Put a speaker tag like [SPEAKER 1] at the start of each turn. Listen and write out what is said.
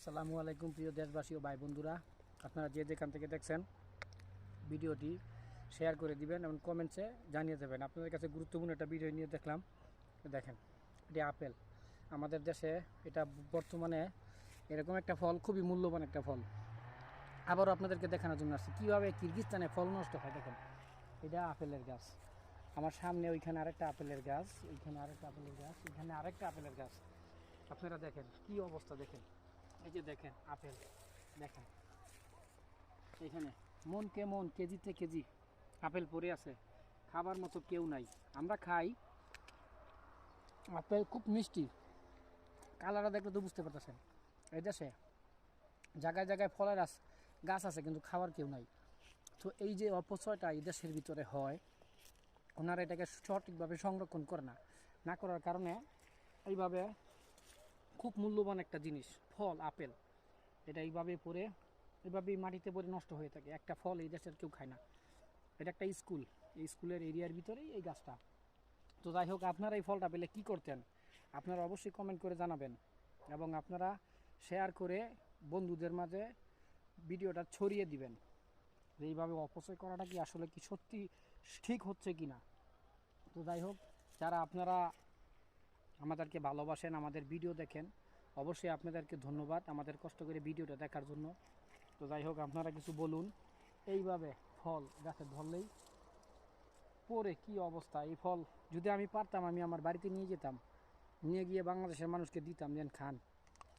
[SPEAKER 1] আসসালামু আলাইকুম প্রিয় দেশবাসী ও ভাই বন্ধুরা, আপনারা যে যেখান থেকে দেখছেন ভিডিওটি শেয়ার করে দিবেন এবং কমেন্টসে জানিয়ে দেবেন। আপনাদের কাছে গুরুত্বপূর্ণ একটা ভিডিও নিয়ে দেখলাম। দেখেন, এটি আপেল। আমাদের দেশে এটা বর্তমানে এরকম একটা ফল, খুবই মূল্যবান একটা ফল। আবারও আপনাদেরকে দেখানোর জন্য আসছি কীভাবে কিরগিজস্তানে ফল নষ্ট হয়। দেখেন, এটা আপেলের গাছ, আমার সামনে ওইখানে আরেকটা আপেলের গাছ, ওইখানে আরেকটা আপেলের গাছ, এখানে আরেকটা আপেলের গাছ। আপনারা দেখেন কি অবস্থা, দেখেন এই যে দেখেন আপেল, দেখেন এখানে মনকে মন, কেজিতে কেজি আপেল পড়ে আছে, খাবার মতো কেউ নাই। আমরা খাই আপেল, খুব মিষ্টি, কালারটা দেখলে তো বুঝতে পারতেছেন। এই দেশে জায়গায় জায়গায় ফলের গাছ আছে কিন্তু খাবার কেউ নাই। তো এই যে অপচয়টা এই দেশের ভিতরে হয়, ওনারা এটাকে সঠিকভাবে সংরক্ষণ করে না, না করার কারণে এইভাবে খুব মূল্যবান একটা জিনিস ফল আপেল, এটা এইভাবে পড়ে, এভাবেই মাটিতে পড়ে নষ্ট হয়ে থাকে। একটা ফল এই দেশের কেউ খায় না। এটা একটা স্কুল, এই স্কুলের এরিয়ার ভিতরেই এই গাছটা। তো যাই হোক, আপনারা এই ফলটা পেলে কী করতেন আপনারা অবশ্যই কমেন্ট করে জানাবেন, এবং আপনারা শেয়ার করে বন্ধুদের মাঝে ভিডিওটা ছড়িয়ে দিবেন যে এইভাবে অপচয় করাটা কি আসলে কি সত্যি ঠিক হচ্ছে কি না। তো যাই হোক, যারা আপনারা আমাদেরকে ভালোবাসেন, আমাদের ভিডিও দেখেন, অবশ্যই আপনাদেরকে ধন্যবাদ আমাদের কষ্ট করে ভিডিওটা দেখার জন্য। তো যাই হোক, আপনারা কিছু বলুন। এইভাবে ফল গাছে ধরলেই পরে কি অবস্থা। এই ফল যদি আমি পারতাম, আমি আমার বাড়িতে নিয়ে যেতাম, নিয়ে গিয়ে বাংলাদেশের মানুষকে দিতাম, যেন খান।